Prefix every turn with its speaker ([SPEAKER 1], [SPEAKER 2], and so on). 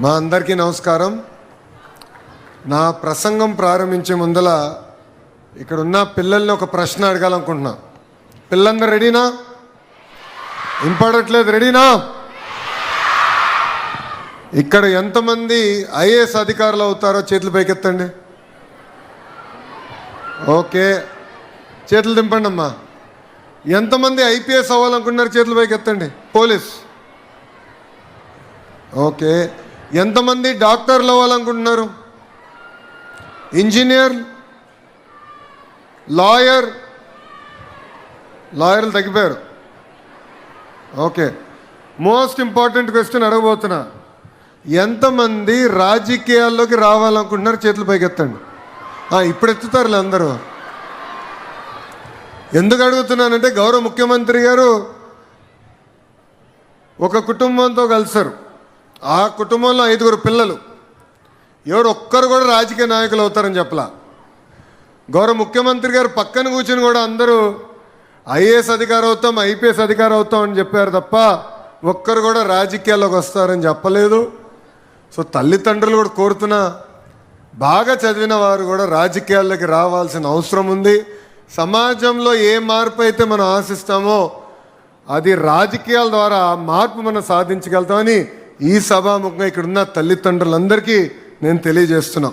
[SPEAKER 1] మా అందరికీ నమస్కారం. నా ప్రసంగం ప్రారంభించే ముందల ఇక్కడ ఉన్న పిల్లల్ని ఒక ప్రశ్న అడగాలనుకుంటున్నా. పిల్లలందరూ రెడీనా? ఇంపాడట్లేదు, రెడీనా? ఇక్కడ ఎంతమంది ఐఏఎస్ అధికారులు అవుతారో చేతులు పైకెత్తండి. ఓకే, చేతులు దింపండి అమ్మా. ఎంతమంది ఐపీఎస్ అవ్వాలనుకుంటున్నారు? చేతులు పైకెత్తండి. పోలీస్. ఓకే, ఎంతమంది డాక్టర్లు అవ్వాలనుకుంటున్నారు? ఇంజనీర్, లాయర్లు తగ్గిపోయారు. ఓకే, మోస్ట్ ఇంపార్టెంట్ క్వశ్చన్ అడగబోతున్నా. ఎంతమంది రాజకీయాల్లోకి రావాలనుకుంటున్నారు? చేతులు పైకెత్తండి. ఇప్పుడు ఎత్తుతారులే అందరూ. ఎందుకు అడుగుతున్నానంటే, గౌరవ ముఖ్యమంత్రి గారు ఒక కుటుంబంతో కలిసారు. ఆ కుటుంబంలో 5 పిల్లలు. ఎవరు ఒక్కరు కూడా రాజకీయ నాయకులు అవుతారని చెప్పలా. గౌరవ ముఖ్యమంత్రి గారు పక్కన కూర్చొని కూడా అందరూ ఐఏఎస్ అధికారం అవుతాం, ఐపీఎస్ అధికారం అవుతాం అని చెప్పారు తప్ప ఒక్కరు కూడా రాజకీయాల్లోకి వస్తారని చెప్పలేదు. సో తల్లిదండ్రులు కూడా కోరుతున్నా, బాగా చదివిన వారు కూడా రాజకీయాల్లోకి రావాల్సిన అవసరం ఉంది. సమాజంలో ఏ మార్పు అయితే మనం ఆశిస్తామో అది రాజకీయాల ద్వారా మార్పు మనం సాధించగలుగుతామని ఈ సభాముఖంగా ఇక్కడున్న తల్లిదండ్రులందరికీ నేను తెలియజేస్తున్నా.